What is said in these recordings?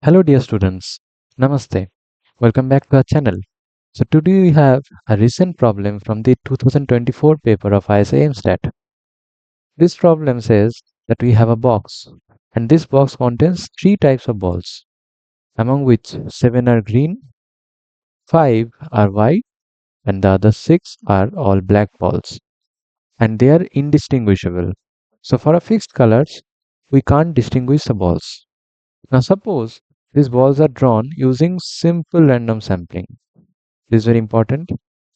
Hello dear students, Namaste. Welcome back to our channel. So today we have a recent problem from the 2024 paper of ISI MSTAT. This problem says that we have a box and this box contains three types of balls, among which seven are green, five are white and the other six are all black balls and they are indistinguishable. So for a fixed colors, we can't distinguish the balls. Now suppose these balls are drawn using simple random sampling. This is very important,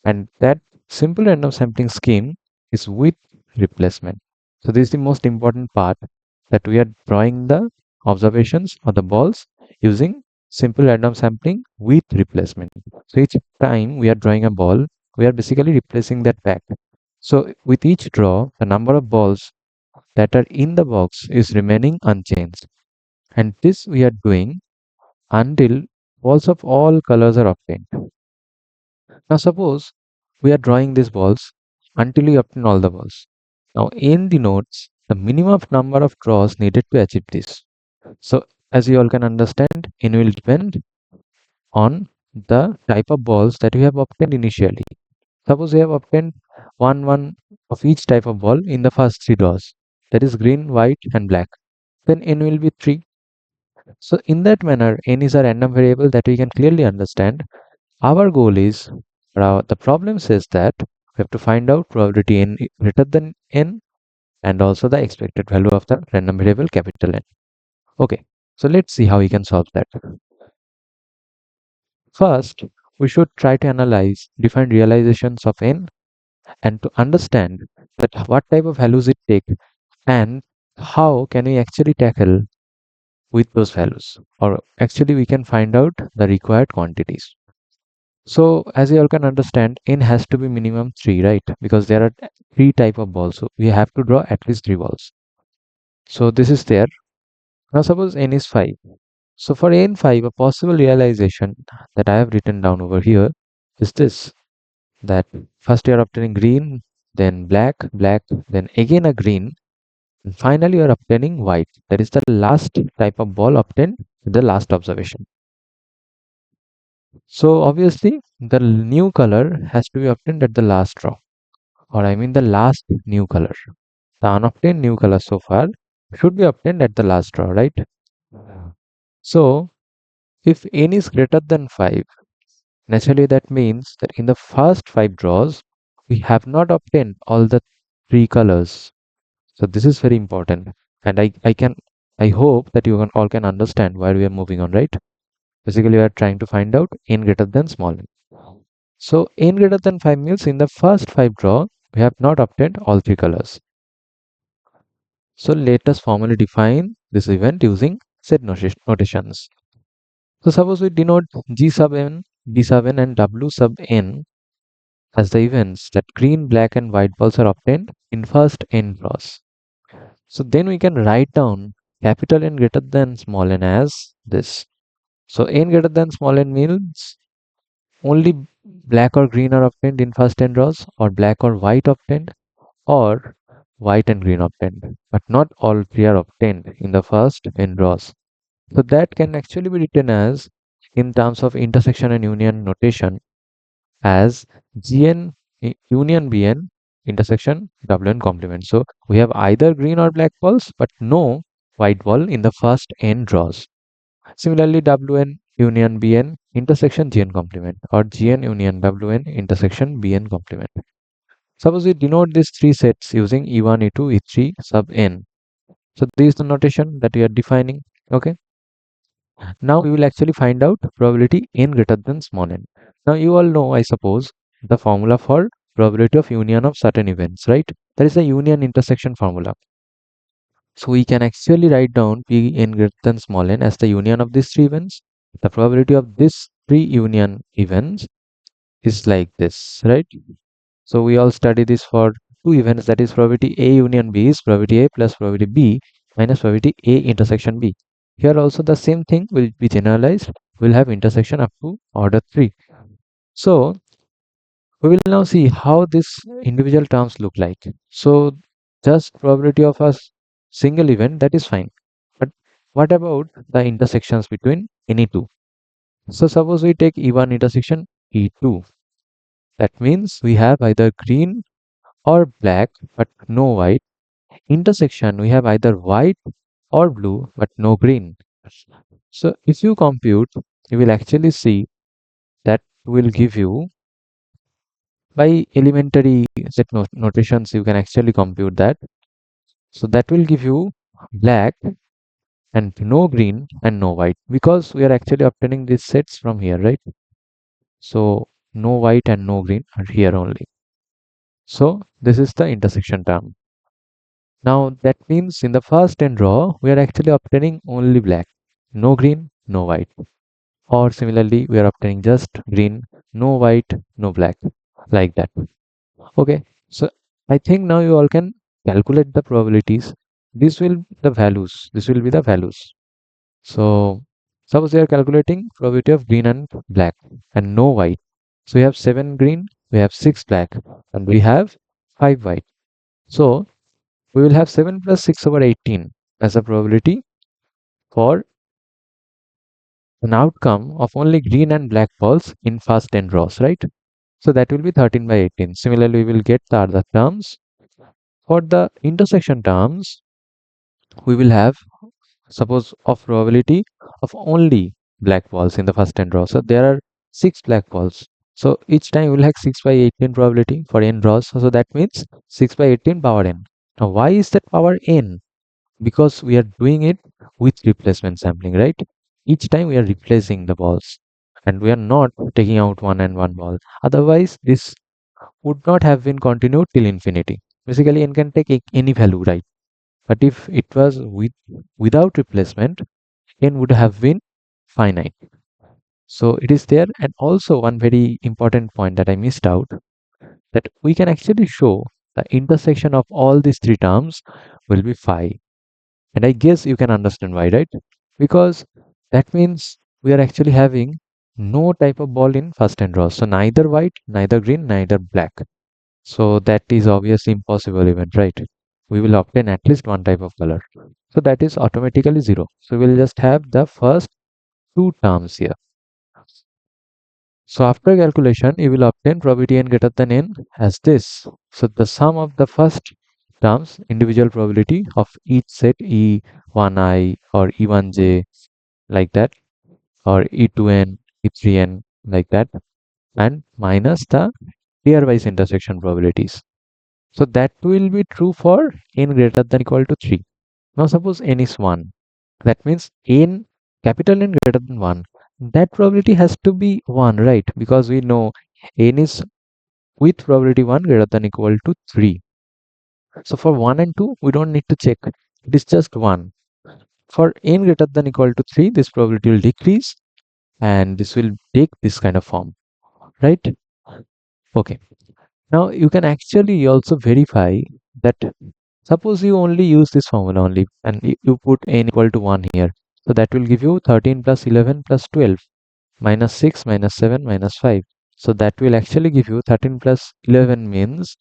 and that simple random sampling scheme is with replacement. So this is the most important part, that we are drawing the observations or the balls using simple random sampling with replacement. So each time we are drawing a ball, we are basically replacing that back. So with each draw, the number of balls that are in the box is remaining unchanged, and this we are doing until balls of all colors are obtained. Now suppose we are drawing these balls until we obtain all the balls. Now n denotes the minimum number of draws needed to achieve this. So as you all can understand, n will depend on the type of balls that we have obtained initially. Suppose we have obtained one of each type of ball in the first three draws, that is green, white and black. Then n will be 3. So in that manner, n is a random variable that we can clearly understand. Our goal is, the problem says that we have to find out probability n greater than n and also the expected value of the random variable capital N. Okay, so let's see how we can solve that. First, we should try to analyze different realizations of n and to understand that what type of values it take and how can we actually tackle with those values, or actually we can find out the required quantities. So as you all can understand, n has to be minimum 3, right? Because there are three type of balls. So we have to draw at least three balls. So this is there. Now suppose n is 5. So for n5, a possible realization that I have written down over here is this, that first you are obtaining green, then black, then again a green, and finally you are obtaining white. That is the last type of ball obtained with the last observation. So obviously the new color has to be obtained at the last draw, or I mean the last new color. The unobtained new color so far should be obtained at the last draw, right? So if n is greater than 5, naturally that means that in the first 5 draws, we have not obtained all the three colors. So this is very important. And I hope that you all can understand why we are moving on, right? Basically, we are trying to find out n greater than small n. So n greater than 5 means in the first 5 draw, we have not obtained all three colors. So let us formally define this event using set notations. So suppose we denote G sub n, B sub n and W sub n as the events that green, black and white balls are obtained in first n draws. So then we can write down capital N greater than small n as this. So n greater than small n means only black or green are obtained in first n draws, or black or white obtained, or white and green obtained, but not all three are obtained in the first n draws. So that can actually be written as, in terms of intersection and union notation, as Gn union Bn intersection Wn complement. So we have either green or black balls, but no white ball in the first n draws. Similarly, Wn union Bn intersection Gn complement, or Gn union Wn intersection Bn complement. Suppose we denote these three sets using E1, E2, E3 sub n. So this is the notation that we are defining. Okay. Now we will actually find out probability n greater than small n. Now you all know, I suppose, the formula for probability of union of certain events, right? That is the union intersection formula. So we can actually write down p n greater than small n as the union of these three events. The probability of these three union events is like this, right? So we all study this for two events, that is probability A union B is probability A plus probability B minus probability A intersection B. Here also the same thing will be generalized. We'll have intersection up to order 3. So we will now see how this individual terms look like. So just probability of a single event, that is fine. But what about the intersections between any two. So suppose we take E1 intersection E2. That means we have either green or black but no white. Intersection we have either white or blue but no green. So if you compute, you will actually see that will give you by elementary notations you can actually compute that. So that will give you black and no green and no white because we are actually obtaining these sets from here, right? So no white and no green are here only. So this is the intersection term. Now that means in the first n row we are actually obtaining only black, no green, no white. Or similarly we are obtaining just green, no white, no black, like that. Okay, so I think now you all can calculate the probabilities. This will be the values. This will be the values. So suppose we are calculating probability of green and black and no white. So we have 7 green, we have 6 black, and we have 5 white. So we will have 7 plus 6 over 18 as a probability for an outcome of only green and black balls in first n rows, right? So that will be 13 by 18. Similarly, we will get the other terms. For the intersection terms, we will have suppose of probability of only black balls in the first n row. So there are 6 black balls. So each time we will have 6 by 18 probability for n rows. So that means 6 by 18 power n. Now why is that power n? Because we are doing it with replacement sampling, right? Each time we are replacing the balls and we are not taking out one and one ball. Otherwise, this would not have been continued till infinity. Basically, n can take any value, right? But if it was without replacement, n would have been finite. So it is there. And also one very important point that I missed out, that we can actually show the intersection of all these three terms will be phi. And I guess you can understand why, right? Because that means we are actually having no type of ball in first n row. So neither white, neither green, neither black. So that is obviously impossible event, right? We will obtain at least one type of color. So that is automatically zero. So we'll just have the first two terms here. So after calculation, you will obtain probability n greater than n as this. So the sum of the first terms, individual probability of each set E1i or E1j like that, or E2n, E3n like that, and minus the pairwise intersection probabilities. So that will be true for n greater than equal to 3. Now suppose n is 1. That means n capital N greater than 1. That probability has to be 1, right? Because we know n is with probability 1 greater than equal to 3. So for 1 and 2, we don't need to check. It is just 1. For n greater than equal to 3, this probability will decrease and this will take this kind of form, right? Okay. Now you can actually also verify that suppose you only use this formula only and you put n equal to 1 here. So that will give you 13 plus 11 plus 12 minus 6 minus 7 minus 5. So that will actually give you 13 plus 11 means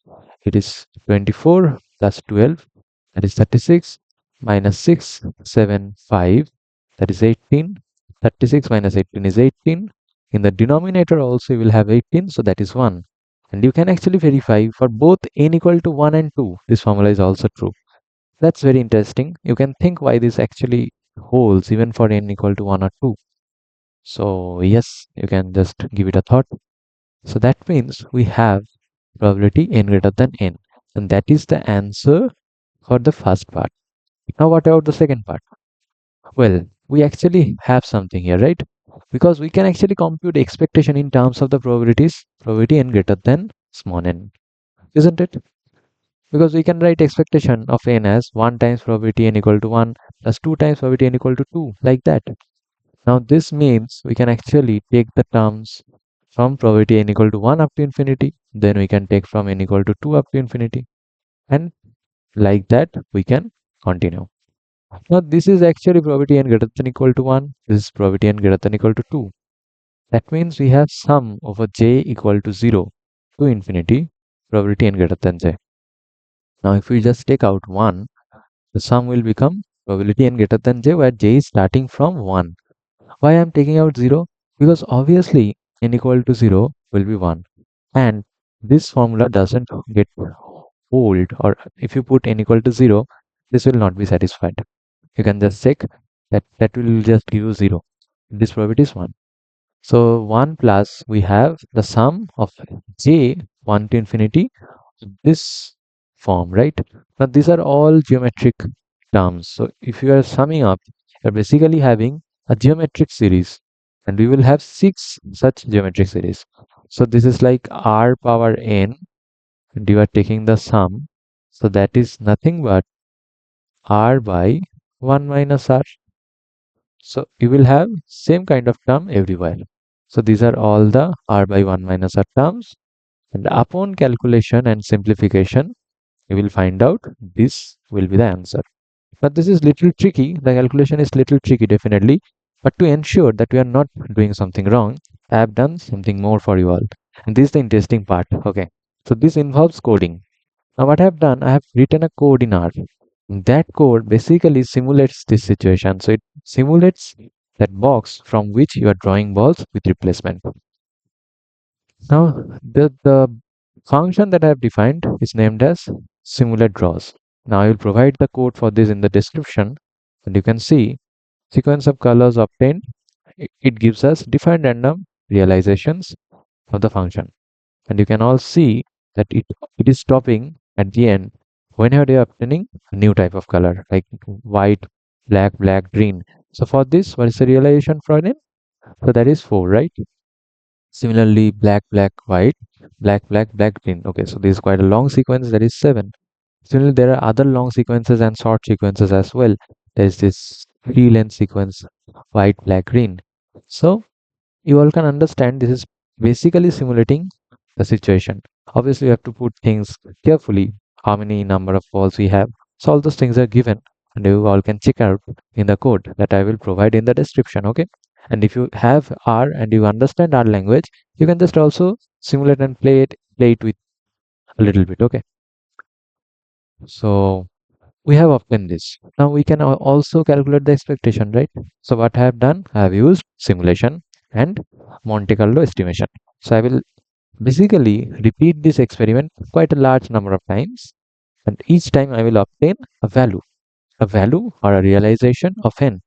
it is 24 plus 12, that is 36, minus 6, 7, 5, that is 18. 36 minus 18 is 18. In the denominator also you will have 18, so that is 1. And you can actually verify for both n equal to 1 and 2, this formula is also true. That's very interesting. You can think why this actually holds even for n equal to 1 or 2. So yes, you can just give it a thought. So that means we have probability n greater than n. And that is the answer for the first part. Now what about the second part? Well, we actually have something here, right? Because we can actually compute expectation in terms of the probabilities, probability n greater than small n, isn't it? Because we can write expectation of n as 1 times probability n equal to 1 plus 2 times probability n equal to 2, like that. Now this means we can actually take the terms from probability n equal to 1 up to infinity, then we can take from n equal to 2 up to infinity, and like that we can continue. Now this is actually probability n greater than equal to 1, this is probability n greater than equal to 2. That means we have sum over j equal to 0 to infinity, probability n greater than j. Now if we just take out 1, the sum will become probability n greater than j, where j is starting from 1. Why I'm taking out 0? Because obviously n equal to 0 will be 1. And this formula doesn't get old, or if you put n equal to 0, this will not be satisfied. You can just check that will just give you 0. This probability is 1. So 1 plus we have the sum of j 1 to infinity, this form, right? Now these are all geometric terms. So if you are summing up, you're basically having a geometric series, and we will have 6 such geometric series. So this is like r power n, and you are taking the sum. So that is nothing but r by 1 minus r. So you will have same kind of term everywhere. So these are all the r by 1 minus r terms, and upon calculation and simplification, you will find out this will be the answer. But this is little tricky. The calculation is little tricky, definitely. But to ensure that we are not doing something wrong, I have done something more for you all. And this is the interesting part. Okay. So this involves coding. Now what I have done, I have written a code in R. That code basically simulates this situation. So it simulates that box from which you are drawing balls with replacement. Now the function that I have defined is named as simulate draws. Now I will provide the code for this in the description, and you can see sequence of colors obtained. It gives us defined random realizations of the function, and you can all see that it is stopping at the end whenever you are obtaining a new type of color like white, black, green. So for this, what is the realization for it? So that is 4, right? Similarly, white, black, green. Okay, so this is quite a long sequence, that is 7. Similarly, there are other long sequences and short sequences as well. There is this 3 length sequence, white, black, green. So you all can understand this is basically simulating the situation. Obviously, you have to put things carefully, how many number of balls we have. So all those things are given, and you all can check out in the code that I will provide in the description. Okay. And if you have R and you understand R language, you can just also simulate and play it with a little bit. Okay. So we have obtained this. Now we can also calculate the expectation, right? So what I have done, I have used simulation and Monte Carlo estimation. So I will basically repeat this experiment quite a large number of times, and each time I will obtain a value or a realization of n.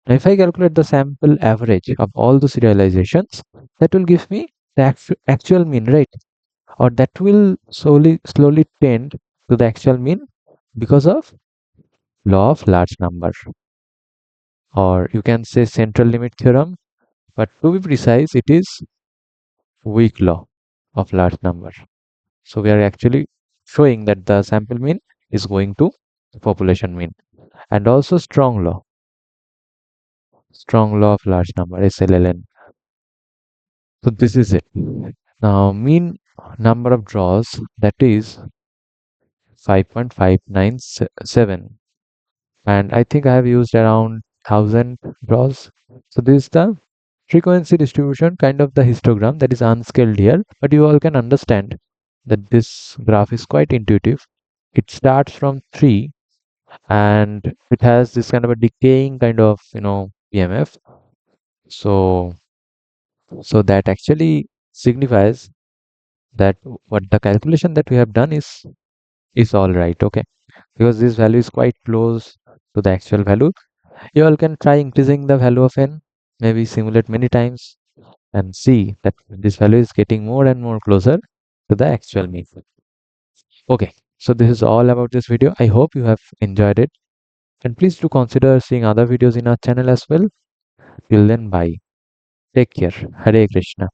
Now if I calculate the sample average of all those realizations, that will give me the actual mean, right? Or that will slowly tend to the actual mean because of law of large number, or you can say central limit theorem, but to be precise, it is weak law of large number. So we are actually showing that the sample mean is going to the population mean, and also strong law of large number, SLLN. So this is it. Now mean number of draws, that is 5.597, and I think I have used around 1000 draws. So this is the frequency distribution, kind of the histogram that is unscaled here, but you all can understand that this graph is quite intuitive. It starts from 3, and it has this kind of a decaying kind of EMF. So that actually signifies that what the calculation that we have done is all right. Okay, because this value is quite close to the actual value. You all can try increasing the value of n, maybe simulate many times, and see that this value is getting more and more closer to the actual mean. Okay, so this is all about this video. I hope you have enjoyed it, and please do consider seeing other videos in our channel as well. Till then, bye. Take care. Hare Krishna.